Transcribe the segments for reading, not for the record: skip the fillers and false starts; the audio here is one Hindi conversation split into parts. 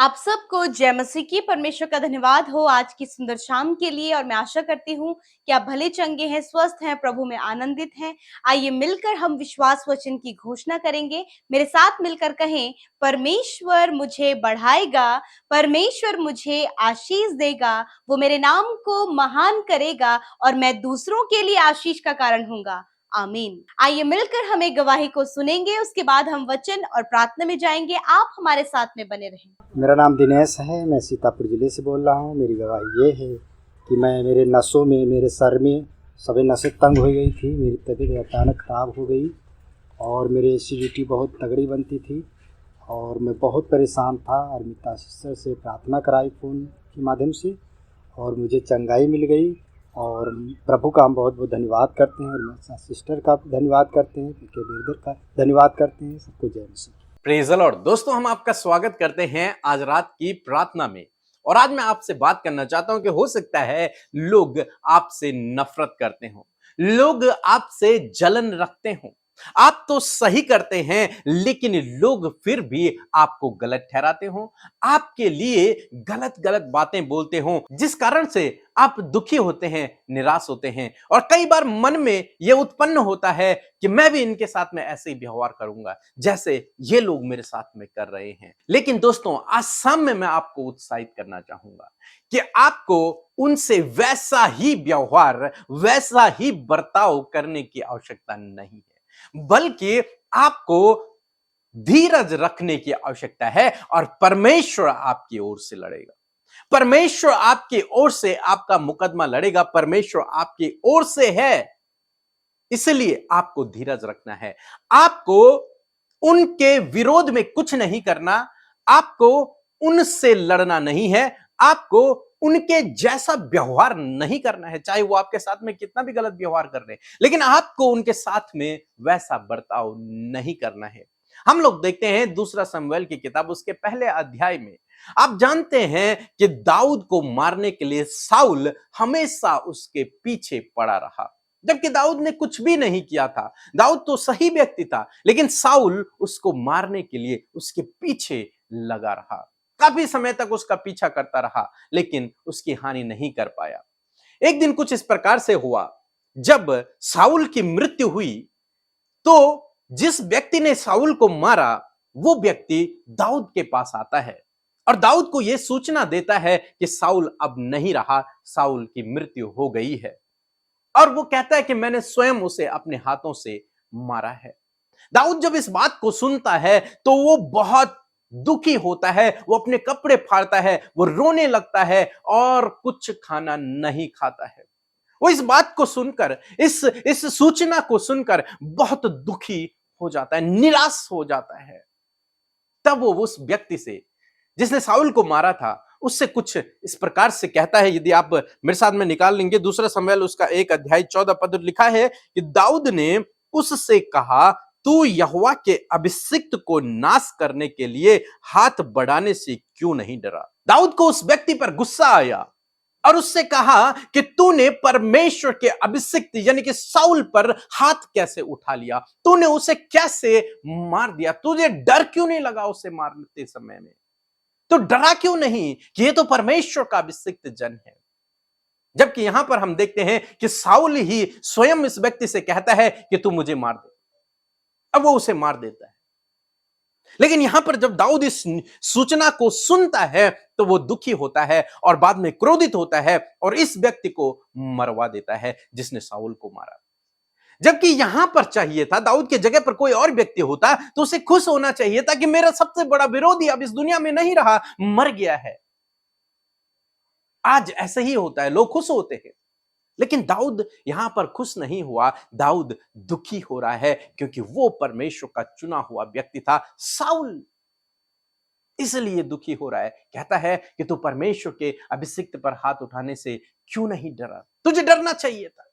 आप सबको जय मसीह की। परमेश्वर का धन्यवाद हो आज की सुंदर शाम के लिए। और मैं आशा करती हूँ कि आप भले चंगे हैं, स्वस्थ हैं, प्रभु में आनंदित हैं। आइए मिलकर हम विश्वास वचन की घोषणा करेंगे। मेरे साथ मिलकर कहें, परमेश्वर मुझे बढ़ाएगा, परमेश्वर मुझे आशीष देगा, वो मेरे नाम को महान करेगा और मैं दूसरों के लिए आशीष का कारण होऊंगा। आमीन। आइए मिलकर हम एक गवाही को सुनेंगे, उसके बाद हम वचन और प्रार्थना में जाएंगे। आप हमारे साथ में बने रहें। मेरा नाम दिनेश है, मैं सीतापुर ज़िले से बोल रहा हूँ। मेरी गवाही ये है कि मेरे नसों में, मेरे सर में सभी नसें तंग हो गई थी। मेरी तबीयत अचानक ख़राब हो गई और मेरी एसिडिटी बहुत तगड़ी बनती थी और मैं बहुत परेशान था। और मिता सिस्टर से प्रार्थना कराई फ़ोन के माध्यम से और मुझे चंगाई मिल गई। और प्रभु का हम बहुत बहुत धन्यवाद करते हैं और मिता सिस्टर का धन्यवाद करते हैं, के ब्रदर का धन्यवाद करते हैं। सबको जय मसीह। Praise the Lord. दोस्तों, हम आपका स्वागत करते हैं आज रात की प्रार्थना में। और आज मैं आपसे बात करना चाहता हूं कि हो सकता है लोग आपसे नफरत करते हो, लोग आपसे जलन रखते हो, आप तो सही करते हैं लेकिन लोग फिर भी आपको गलत ठहराते हो, आपके लिए गलत गलत बातें बोलते हो, जिस कारण से आप दुखी होते हैं, निराश होते हैं। और कई बार मन में यह उत्पन्न होता है कि मैं भी इनके साथ में ऐसे ही व्यवहार करूंगा जैसे ये लोग मेरे साथ में कर रहे हैं। लेकिन दोस्तों, आज शाम में मैं आपको उत्साहित करना चाहूंगा कि आपको उनसे वैसा ही व्यवहार, वैसा ही बर्ताव करने की आवश्यकता नहीं है, बल्कि आपको धीरज रखने की आवश्यकता है। और परमेश्वर आपकी ओर से लड़ेगा, परमेश्वर आपकी ओर से आपका मुकदमा लड़ेगा, परमेश्वर आपकी ओर से है। इसलिए आपको धीरज रखना है, आपको उनके विरोध में कुछ नहीं करना, आपको उनसे लड़ना नहीं है, आपको उनके जैसा व्यवहार नहीं करना है, चाहे वो आपके साथ में कितना भी गलत व्यवहार कर रहे हैं, लेकिन आपको उनके साथ में वैसा बर्ताव नहीं करना है। हम लोग देखते हैं दूसरा शमूएल की किताब, उसके पहले अध्याय में आप जानते हैं कि दाऊद को मारने के लिए साउल हमेशा उसके पीछे पड़ा रहा, जबकि दाऊद ने कुछ भी नहीं किया था। दाऊद तो सही व्यक्ति था, लेकिन साउल उसको मारने के लिए उसके पीछे लगा रहा, काफी समय तक उसका पीछा करता रहा, लेकिन उसकी हानि नहीं कर पाया। एक दिन कुछ इस प्रकार से हुआ, जब साउल की मृत्यु हुई तो जिस व्यक्ति ने साउल को मारा वो व्यक्ति दाऊद के पास आता है और दाऊद को यह सूचना देता है कि साउल अब नहीं रहा, साउल की मृत्यु हो गई है। और वो कहता है कि मैंने स्वयं उसे अपने हाथों से मारा है। दाऊद जब इस बात को सुनता है तो वो बहुत दुखी होता है, वो अपने कपड़े फाड़ता है, वो रोने लगता है और कुछ खाना नहीं खाता है। वो इस बात को सुनकर, इस सूचना को सुनकर बहुत दुखी हो जाता है, निराश हो जाता है। तब वो उस व्यक्ति से जिसने साउल को मारा था उससे कुछ इस प्रकार से कहता है। यदि आप मेरे साथ में निकाल लेंगे, दूसरा शमूएल उसका 1 अध्याय 14 पद लिखा है कि दाऊद ने उससे कहा, तू यहोवा के अभिषिक्त को नाश करने के लिए हाथ बढ़ाने से क्यों नहीं डरा। दाऊद को उस व्यक्ति पर गुस्सा आया और उससे कहा कि तूने परमेश्वर के अभिषिक्त यानी कि साउल पर हाथ कैसे उठा लिया, तूने उसे कैसे मार दिया, तुझे डर क्यों नहीं लगा उसे मारते समय में, तो डरा क्यों नहीं कि ये तो परमेश्वर का अभिषिक्त जन है। जबकि यहां पर हम देखते हैं कि साउल ही स्वयं इस व्यक्ति से कहता है कि तू मुझे मार दे, अब वो उसे मार देता है। लेकिन यहां पर जब दाऊद इस सूचना को सुनता है तो वो दुखी होता है और बाद में क्रोधित होता है और इस व्यक्ति को मरवा देता है जिसने साउल को मारा। जबकि यहां पर चाहिए था, दाऊद के जगह पर कोई और व्यक्ति होता तो उसे खुश होना चाहिए था कि मेरा सबसे बड़ा विरोधी अब इस दुनिया में नहीं रहा, मर गया है। आज ऐसे ही होता है, लोग खुश होते हैं, लेकिन दाऊद यहां पर खुश नहीं हुआ, दाऊद दुखी हो रहा है क्योंकि वो परमेश्वर का चुना हुआ व्यक्ति था, साउल इसलिए दुखी हो रहा है। कहता है कि तू परमेश्वर के अभिषिक्त पर हाथ उठाने से क्यों नहीं डरा, तुझे डरना चाहिए था,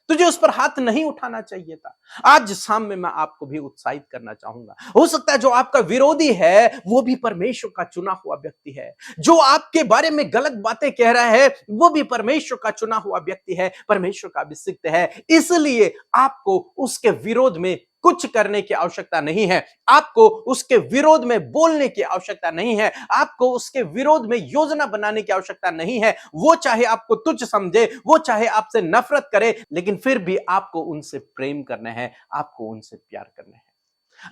तुझे उस पर हाथ नहीं उठाना चाहिए था। आज शाम में मैं आपको भी उत्साहित करना चाहूंगा। हो सकता है जो आपका विरोधी है वो भी परमेश्वर का चुना हुआ व्यक्ति है, जो आपके बारे में गलत बातें कह रहा है वो भी परमेश्वर का चुना हुआ व्यक्ति है, परमेश्वर का अभिषिक्त है। इसलिए आपको उसके विरोध में कुछ करने की आवश्यकता नहीं है, आपको उसके विरोध में बोलने की आवश्यकता नहीं है, आपको उसके विरोध में योजना बनाने की आवश्यकता नहीं है। वो चाहे आपको तुच्छ समझे, वो चाहे आपसे नफरत करे, लेकिन फिर भी आपको उनसे प्रेम करना है, आपको उनसे प्यार करना है।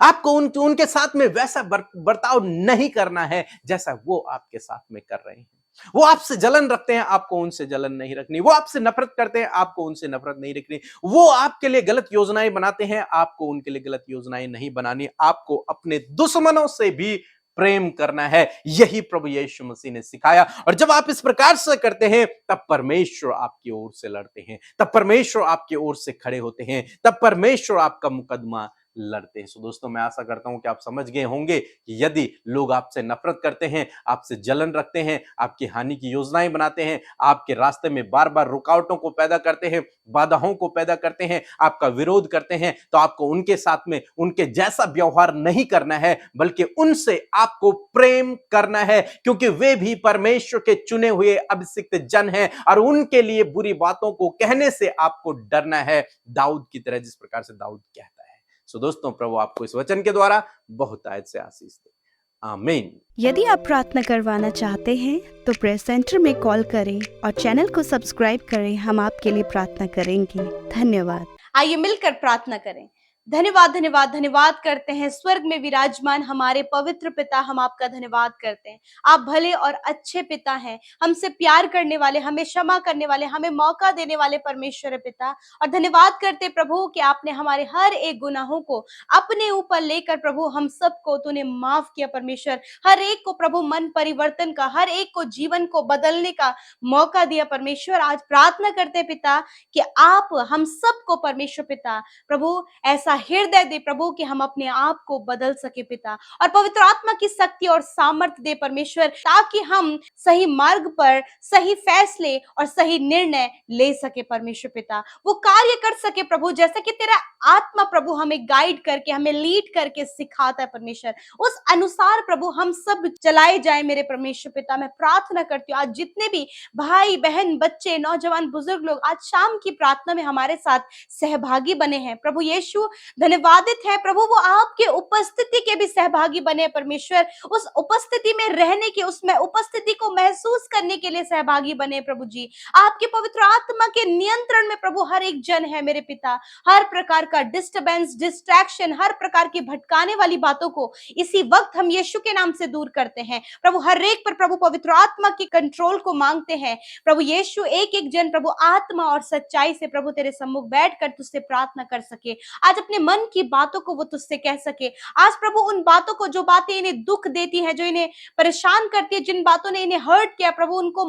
आपको उनके साथ में वैसा बर्ताव नहीं करना है जैसा वो आपके साथ में कर रहे हैं। वो आपसे जलन रखते हैं, आपको उनसे जलन नहीं रखनी। वो आपसे नफरत करते हैं, आपको उनसे नफरत नहीं रखनी। वो आपके लिए गलत योजनाएं बनाते हैं, आपको उनके लिए गलत योजनाएं नहीं बनानी। आपको अपने दुश्मनों से भी प्रेम करना है। यही प्रभु यीशु मसीह ने सिखाया। और जब आप इस प्रकार से करते हैं, तब परमेश्वर आपकी ओर से लड़ते हैं, तब परमेश्वर आपकी ओर से खड़े होते हैं, तब परमेश्वर आपका मुकदमा लड़ते हैं। सो दोस्तों, मैं आशा करता हूं कि आप समझ गए होंगे कि यदि लोग आपसे नफरत करते हैं, आपसे जलन रखते हैं, आपकी हानि की योजनाएं बनाते हैं, आपके रास्ते में बार बार रुकावटों को पैदा करते हैं, बाधाओं को पैदा करते हैं, आपका विरोध करते हैं, तो आपको उनके साथ में उनके जैसा व्यवहार नहीं करना है, बल्कि उनसे आपको प्रेम करना है, क्योंकि वे भी परमेश्वर के चुने हुए अभिषिक्त जन हैं। और उनके लिए बुरी बातों को कहने से आपको डरना है, दाऊद की तरह, जिस प्रकार से दाऊद कहता है। सो दोस्तों, प्रभु आपको इस वचन के द्वारा बहुत आयत से आशीष दे। आमीन। यदि आप प्रार्थना करवाना चाहते हैं तो प्रेयर सेंटर में कॉल करें और चैनल को सब्सक्राइब करें। हम आपके लिए प्रार्थना करेंगे। धन्यवाद। आइए मिलकर प्रार्थना करें। धन्यवाद धन्यवाद धन्यवाद करते हैं स्वर्ग में विराजमान हमारे पवित्र पिता, हम आपका धन्यवाद करते हैं। आप भले और अच्छे पिता हैं, हमसे प्यार करने वाले, हमें क्षमा करने वाले, हमें मौका देने वाले परमेश्वर है पिता। और धन्यवाद करते प्रभु कि आपने हमारे हर एक गुनाहों को अपने ऊपर लेकर प्रभु हम सबको तूने माफ किया परमेश्वर। हर एक को प्रभु मन परिवर्तन का, हर एक को जीवन को बदलने का मौका दिया परमेश्वर। आज प्रार्थना करते पिता कि आप हम सबको परमेश्वर पिता प्रभु ऐसा हृदय दे प्रभु कि हम अपने आप को बदल सके पिता, और पवित्र आत्मा की शक्ति और सामर्थ्य दे परमेश्वर, ताकि हम सही मार्ग पर सही फैसले और सही निर्णय ले सके परमेश्वर पिता। वो कार्य कर सके प्रभु जैसा कि तेरा आत्मा प्रभु हमें गाइड करके, हमें लीड करके सिखाता है परमेश्वर, उस अनुसार प्रभु हम सब चलाए जाए मेरे परमेश्वर पिता। मैं प्रार्थना करती हूँ आज जितने भी भाई बहन, बच्चे, नौजवान, बुजुर्ग लोग आज शाम की प्रार्थना में हमारे साथ सहभागी बने हैं प्रभु यीशु, धन्यवादित है प्रभु वो आपके उपस्थिति के भी सहभागी बने परमेश्वर। उस उपस्थिति में रहने के, उसमें उपस्थिति को महसूस करने के लिए सहभागी बने प्रभु जी। आपके पवित्र आत्मा के नियंत्रण में प्रभु हर एक जन है मेरे पिता। हर प्रकार का डिस्टर्बेंस, डिस्ट्रैक्शन, हर प्रकार की भटकाने वाली बातों को इसी वक्त हम यीशु के नाम से दूर करते हैं प्रभु। हर एक पर प्रभु पवित्र आत्मा की कंट्रोल को मांगते हैं प्रभु यीशु। एक एक जन प्रभु आत्मा और सच्चाई से प्रभु तेरे सम्मुख बैठकर तुझसे प्रार्थना कर सके, आज अपने मन की बातों को वो तुझसे कह सके। आज प्रभु उन बातों को, जो बातें इन्हें दुख देती हैं, जो इन्हें परेशान करती है, जिन बातों ने इन्हें हर्ट किया प्रभु, उनको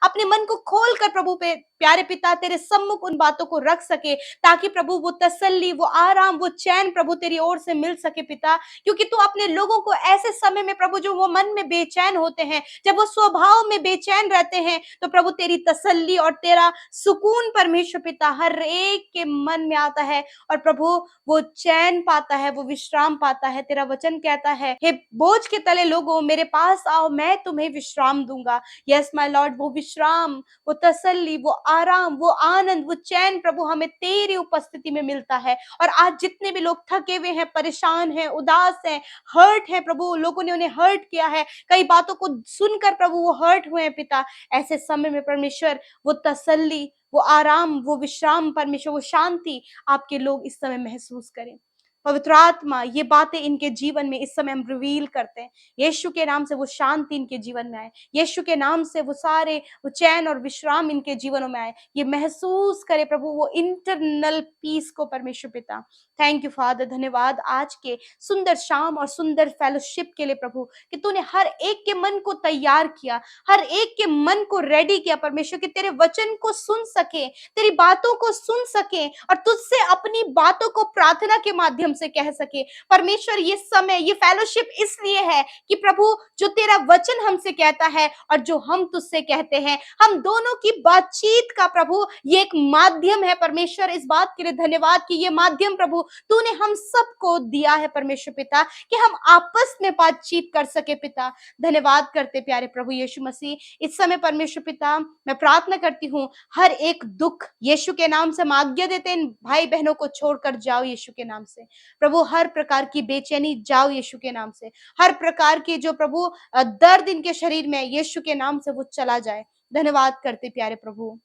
अपने मन को खोल कर प्रभु पे प्यारे पिता तेरे सम्मुख उन बातों को रख सके, ताकि प्रभु वो तसल्ली, वो आराम, वो चैन प्रभु तेरी ओर से मिल सके पिता। क्योंकि तू अपने लोगों को ऐसे समय में प्रभु जो वो मन में बेचैन होते हैं, जब वो स्वभाव में बेचैन रहते हैं, तो प्रभु तेरी तसल्ली और तेरा सुकून परमेश्वर पिता हर एक के मन में आता है, और प्रभु वो चैन पाता है, वो विश्राम पाता है। तेरा वचन कहता है, हे बोझ के तले लोगों मेरे पास आओ, मैं तुम्हें विश्राम दूंगा। यस माय लॉर्ड, वो विश्राम, वो तसल्ली, वो आराम, वो आनंद, वो चैन प्रभु हमें तेरी उपस्थिति में मिलता है। और आज जितने भी लोग थके हुए हैं, परेशान हैं, उदास हैं, हर्ट हैं प्रभु, लोगों ने उन्हें हर्ट किया है, कई बातों को सुनकर प्रभु वो हर्ट हुए हैं पिता, ऐसे समय में परमेश्वर वो तसल्ली, वो आराम, वो विश्राम परमेश्वर, वो शांति आपके लोग इस समय महसूस करें। पवित्र आत्मा ये बातें इनके जीवन में इस समय हम रिवील करते हैं। यीशु के नाम से वो शांति इनके जीवन में आए, यीशु के नाम से वो सारे वो चैन और विश्राम इनके जीवनों में आए, ये महसूस करे प्रभु वो इंटरनल पीस को परमेश्वर पिता। थैंक यू फादर, धन्यवाद आज के सुंदर शाम और सुंदर फेलोशिप के लिए प्रभु, कि तूने हर एक के मन को तैयार किया, हर एक के मन को रेडी किया परमेश्वर, कि तेरे वचन को सुन सके, तेरी बातों को सुन सके और तुझसे अपनी बातों को प्रार्थना के माध्यम से कह सके परमेश्वर। ये समय, ये फेलोशिप इसलिए है कि प्रभु जो तेरा वचन हमसे कहता है और जो हम तुझसे कहते हैं, हम दोनों की बातचीत का प्रभु ये एक माध्यम है परमेश्वर। इस बात के लिए धन्यवाद कि ये माध्यम प्रभु तूने हम सबको दिया है परमेश्वर पिता, कि हम आपस में बातचीत कर सके पिता। धन्यवाद करते प्यारे प्रभु यीशु मसीह। इस समय परमेश्वर पिता मैं प्रार्थना करती हूँ, हर एक दुख यीशु के नाम से हम आज्ञा देते हैं, इन भाई बहनों को छोड़कर जाओ यीशु के नाम से। प्रभु हर प्रकार की बेचैनी जाओ यीशु के नाम से, हर प्रकार की जो प्रभु दर्द इनके शरीर में यीशु के नाम से वो चला जाए। धन्यवाद करते प्यारे प्रभु,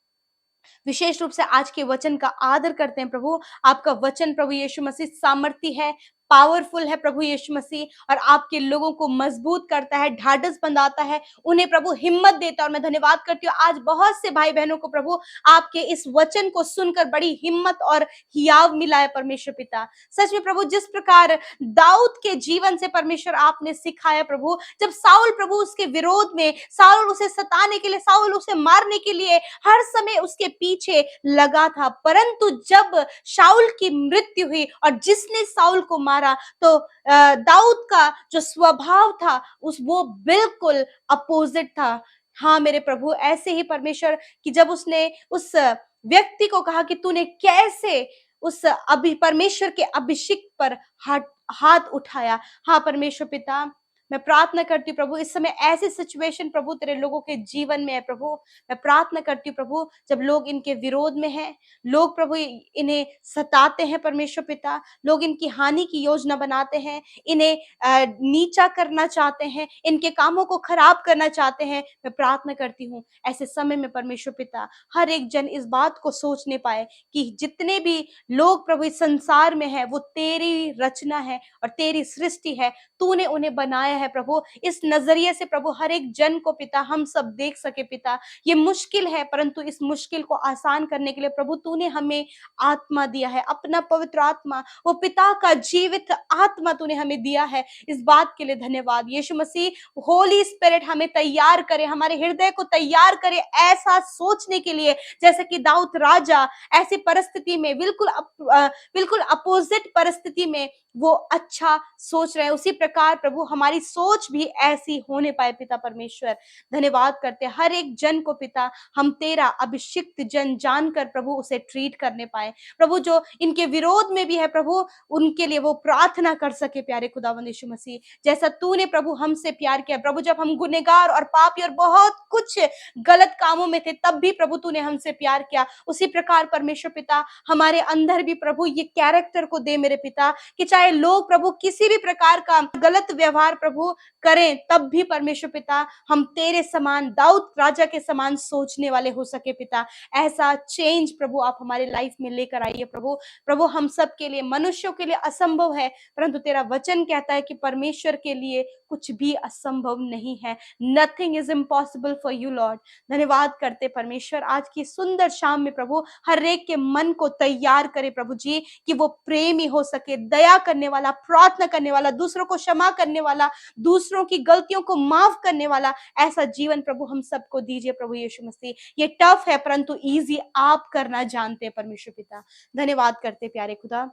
विशेष रूप से आज के वचन का आदर करते हैं प्रभु। आपका वचन प्रभु यीशु मसीह सामर्थी है, पावरफुल है प्रभु यीशु मसीह, और आपके लोगों को मजबूत करता है, ढाढ़स बंधाता है, उन्हें प्रभु हिम्मत देता है। और मैं धन्यवाद करती हूँ आज बहुत से भाई बहनों को प्रभु आपके इस वचन को सुनकर बड़ी हिम्मत और हियाव मिला है परमेश्वर पिता। सच में प्रभु जिस प्रकार दाऊद के जीवन से परमेश्वर आपने सिखाया प्रभु, जब साउल प्रभु उसके विरोध में, साउल उसे सताने के लिए, साउल उसे मारने के लिए हर समय उसके पीछे लगा था, परंतु जब शाऊल की मृत्यु हुई और जिसने साउल को मारा तो दाऊद का जो स्वभाव था वो बिल्कुल अपोजिट था। हाँ मेरे प्रभु, ऐसे ही परमेश्वर कि जब उसने उस व्यक्ति को कहा कि तूने कैसे उस परमेश्वर के अभिषेक पर हाथ उठाया। हाँ परमेश्वर पिता, मैं प्रार्थना करती हूँ प्रभु इस समय ऐसी सिचुएशन प्रभु तेरे लोगों के जीवन में है प्रभु, मैं प्रार्थना करती हूँ प्रभु जब लोग इनके विरोध में हैं, लोग प्रभु इन्हें सताते हैं परमेश्वर पिता, लोग इनकी हानि की योजना बनाते हैं, इन्हें नीचा करना चाहते हैं, इनके कामों को खराब करना चाहते हैं, मैं प्रार्थना करती हूँ ऐसे समय में परमेश्वर पिता हर एक जन इस बात को सोचने पाए कि जितने भी लोग प्रभु इस संसार में है वो तेरी रचना है और तेरी सृष्टि है, तूने उन्हें बनाया है प्रभु। इस नजरिए से प्रभु हर एक जन को पिता हम सब देख सके पिता। ये मुश्किल है परंतु इस मुश्किल को आसान करने के लिए प्रभु तूने हमें आत्मा दिया है, अपना पवित्र आत्मा, वो पिता का जीवित आत्मा तूने हमें दिया है। इस बात के लिए धन्यवाद यीशु मसीह। होली स्पिरिट हमें तैयार करे, हमारे हृदय को तैयार करे ऐसा सोचने के लिए जैसे कि दाऊद राजा ऐसी परिस्थिति में बिल्कुल अपोजिट परिस्थिति में वो अच्छा सोच रहे हैं, उसी प्रकार प्रभु हमारी सोच भी ऐसी होने पाए पिता परमेश्वर। धन्यवाद करते हैं हर एक जन को पिता, हम तेरा अभिषिक्त जन जानकर प्रभु उसे ट्रीट करने पाए प्रभु। जो इनके विरोध में भी है प्रभु उनके लिए वो प्रार्थना कर सके प्यारे खुदावंद यीशु मसीह, जैसा तूने प्रभु हमसे प्यार किया प्रभु। जब हम गुनहगार और पापी और बहुत कुछ गलत कामों में थे तब भी प्रभु तूने हमसे प्यार किया, उसी प्रकार परमेश्वर पिता हमारे अंदर भी प्रभु ये कैरेक्टर को दे मेरे पिता कि चाहे लोग प्रभु किसी भी प्रकार का गलत व्यवहार प्रभु करें तब भी परमेश्वर पिता हम तेरे समान, दाऊद राजा के समान सोचने वाले हो सके पिता। ऐसा चेंज प्रभु आप हमारे लाइफ में लेकर आइए प्रभु। प्रभु हम सब के लिए, मनुष्यों के लिए असंभव है परंतु तेरा वचन कहता है कि परमेश्वर के लिए कुछ भी असंभव नहीं है। Nothing is impossible for you Lord. धन्यवाद करते परमेश्वर आज की सुंदर शाम में प्रभु हर एक के मन को तैयार करे प्रभु जी कि वो प्रेमी हो सके, दया करने वाला, प्रार्थना करने वाला, दूसरों को क्षमा करने वाला, दूसरों की गलतियों को माफ करने वाला ऐसा जीवन प्रभु हम सबको दीजिए प्रभु यीशु मसीह। ये टफ है परंतु इजी आप करना जानते हैं परमेश्वर पिता। धन्यवाद करते प्यारे खुदा,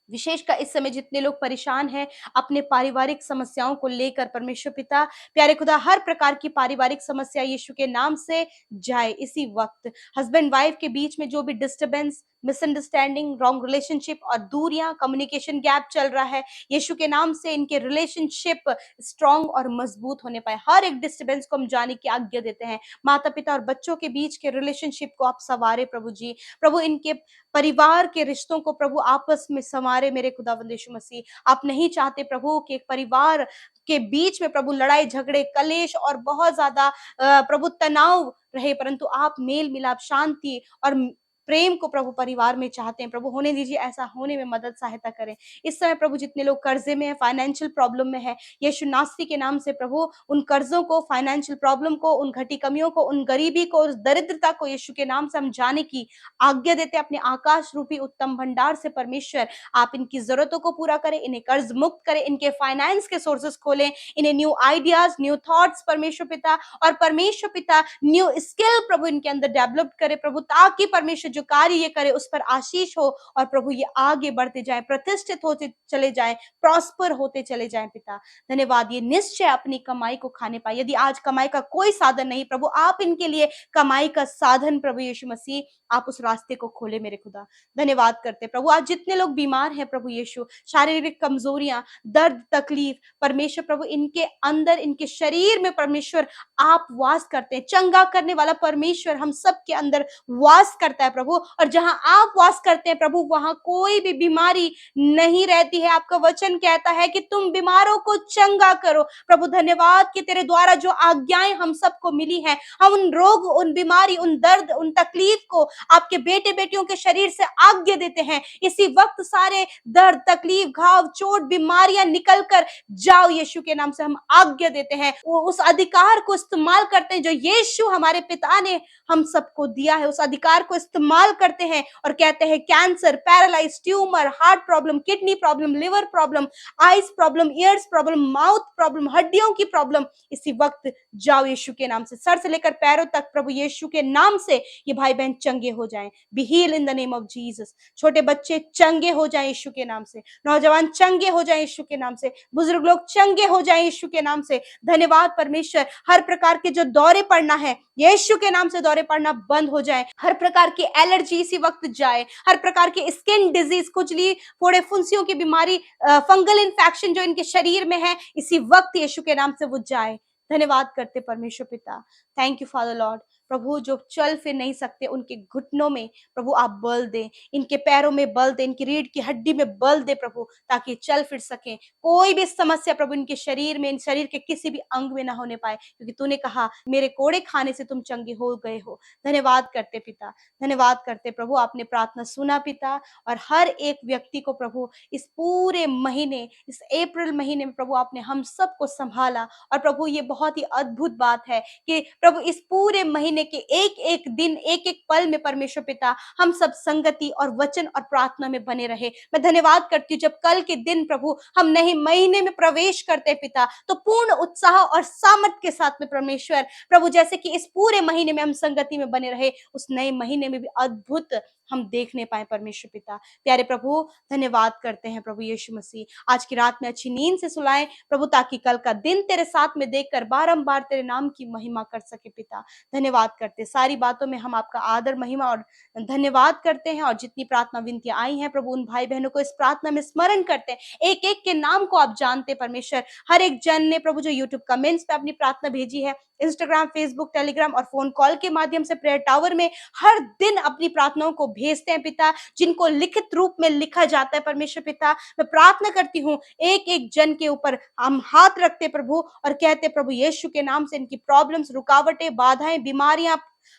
विशेषकर इस समय जितने लोग परेशान हैं अपने पारिवारिक समस्याओं को लेकर परमेश्वर पिता, प्यारे खुदा हर प्रकार की पारिवारिक समस्या यीशु के नाम से जाए। इसी वक्त हस्बैंड वाइफ के बीच में जो भी डिस्टर्बेंस, मिसअंडरस्टैंडिंग, रॉन्ग रिलेशनशिप और दूरियां, कम्युनिकेशन गैप चल रहा है, यीशु के नाम से इनके रिलेशनशिप स्ट्रांग और मजबूत होने पाए। हर एक डिस्टर्बेंस को हम जाने की आज्ञा देते हैं। माता पिता और बच्चों के बीच के रिलेशनशिप को आप संवारे प्रभु जी। प्रभु इनके परिवार के रिश्तों को प्रभु आपस में संवारे मेरे खुदावंद यीशु मसीह। आप नहीं चाहते प्रभु कि एक परिवार के बीच में प्रभु लड़ाई झगड़े, कलेश और बहुत ज्यादा प्रभु तनाव रहे, परंतु आप मेल मिलाप, शांति और प्रेम को प्रभु परिवार में चाहते हैं। प्रभु होने दीजिए, ऐसा होने में मदद सहायता करें। इस समय प्रभु जितने लोग कर्जे में है, फाइनेंशियल प्रॉब्लम में है, यीशु नासरी के नाम से प्रभु उन कर्जों को, फाइनेंशियल प्रॉब्लम को, उन घटी कमियों को, उन गरीबी को, उस दरिद्रता को यीशु के नाम से हम जाने की आज्ञा देते हैं। अपने आकाश रूपी उत्तम भंडार से परमेश्वर आप इनकी जरूरतों को पूरा करें, इन्हें कर्ज मुक्त करें, इनके फाइनेंस के सोर्सेस खोलें, इन्हें न्यू आइडियाज, न्यू थॉट्स परमेश्वर पिता, और परमेश्वर पिता न्यू स्किल प्रभु इनके अंदर डेवलप करे प्रभु, ताकि परमेश्वर जो कार्य ये करे उस पर आशीष हो और प्रभु ये आगे बढ़ते जाए, प्रतिष्ठित होते चले जाए, प्रॉस्पर होते चले जाए पिता। धन्यवाद, ये निश्चय अपनी कमाई को खाने पाए। यदि आज कमाई का कोई साधन नहीं प्रभु, आप इनके लिए कमाई का साधन प्रभु यीशु मसीह आप उस रास्ते को खोले मेरे खुदा। धन्यवाद करते प्रभु, आज जितने लोग बीमार हैं प्रभु यीशु, शारीरिक कमजोरियां, दर्द, तकलीफ, परमेश्वर प्रभु इनके अंदर, इनके शरीर में परमेश्वर आप वास करते हैं। चंगा करने वाला परमेश्वर हम सब के अंदर वास करता है प्रभु, और जहां आप वास करते हैं प्रभु वहां कोई भी बीमारी नहीं रहती है। आपका वचन कहता है कि तुम बीमारों को चंगा करो। प्रभु धन्यवाद कि तेरे द्वारा जो आज्ञाएं हम सबको मिली हैं, हम उन रोग, उन बीमारी, उन दर्द, उन तकलीफ को आपके बेटे बेटियों के शरीर से आज्ञा देते हैं। इसी वक्त सारे दर्द, तकलीफ, घाव, चोट, बीमारियां निकल कर जाओ यीशु के नाम से हम आज्ञा देते हैं। वो उस अधिकार को इस्तेमाल करते हैं जो यीशु हमारे पिता ने हम सबको दिया है, उस अधिकार को इस्तेमाल करते हैं और कहते हैं cancer, paralyse, tumour, heart problem, kidney problem, liver problem, eyes problem, years problem, mouth problem, हड्डियों की प्रॉब्लम, इसी वक्त जाओ यीशु के नाम से। सर से लेकर पैरों तक प्रभु यीशु के नाम से ये भाई बहन चंगे हो जाएं। Be heal in the name of Jesus. छोटे बच्चे चंगे हो जाएं यीशु के नाम से, नौजवान चंगे हो जाएं यीशु के नाम से, बुजुर्ग लोग चंगे हो जाएं यीशु के नाम से। धन्यवाद परमेश्वर। हर प्रकार के जो दौरे पड़ना है यीशु के नाम से दौरे पड़ना बंद हो जाए। हर प्रकार की एलर्जी इसी वक्त जाए। हर प्रकार की स्किन डिजीज, खुजली, फोड़े, फुंसियों की बीमारी, फंगल इन्फेक्शन जो इनके शरीर में है इसी वक्त यीशु के नाम से वो जाए। धन्यवाद करते परमेश्वर पिता। Thank you father lord. प्रभु जो चल फिर नहीं सकते उनके घुटनों में प्रभु आप बल दें, इनके पैरों में बल दें, इनकी रीढ़ की हड्डी में बल दे प्रभु, ताकि चल फिर सकें। कोई भी समस्या प्रभु इनके शरीर में, इन शरीर के किसी भी अंग में ना होने पाए, क्योंकि तूने कहा मेरे कोड़े खाने से तुम चंगे हो गए हो। धन्यवाद करते पिता, धन्यवाद करते प्रभु। आपने प्रार्थना सुना पिता, और हर एक व्यक्ति को प्रभु इस पूरे महीने, इस अप्रैल महीने में प्रभु आपने हम सबको संभाला। और प्रभु ये बहुत ही अद्भुत बात है कि प्रभु इस पूरे महीने के एक एक दिन, एक एक पल में परमेश्वर पिता हम सब संगति और वचन और प्रार्थना में बने रहे। मैं धन्यवाद करती हूँ जब कल के दिन प्रभु हम नए महीने में प्रवेश करते पिता, तो पूर्ण उत्साह और सामर्थ के साथ में परमेश्वर प्रभु, जैसे कि इस पूरे महीने में हम संगति में बने रहे, उस नए महीने में भी अद्भुत हम देखने पाए परमेश्वर पिता। प्यारे प्रभु धन्यवाद करते हैं प्रभु यीशु मसीह। आज की रात में अच्छी नींद से सुलाएं प्रभु, ताकि कल का दिन तेरे साथ में देखकर बारंबार तेरे नाम की महिमा कर सके पिता। धन्यवाद करते, सारी बातों में हम आपका आदर, महिमा और धन्यवाद करते हैं। और जितनी प्रार्थना विनतियां आई हैं प्रभु, उन भाई बहनों को इस प्रार्थना में स्मरण करते हैं। एक एक के नाम को आप जानते परमेश्वर। हर एक जन ने प्रभु जो यूट्यूब कमेंट्स पे अपनी प्रार्थना भेजी है, इंस्टाग्राम, फेसबुक, टेलीग्राम और फोन कॉल के माध्यम से प्रेयर टावर में हर दिन अपनी प्रार्थनाओं को भेजते हैं पिता, जिनको लिखित रूप में लिखा जाता है परमेश्वर पिता। मैं प्रार्थना करती हूँ एक एक जन के ऊपर हम हाथ रखते प्रभु, और कहते प्रभु यीशु के नाम से इनकी प्रॉब्लम्स, रुकावटें, बाधाएं, बीमारियां,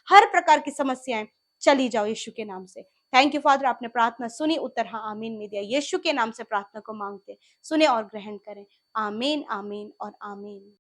हर प्रकार की समस्याएं चली जाओ यीशु के नाम से। थैंक यू फादर, आपने प्रार्थना सुनी, उत्तर हाँ आमीन में दिया। यीशु के नाम से प्रार्थना को मांगते, सुने और ग्रहण करें। आमीन, आमीन और आमीन।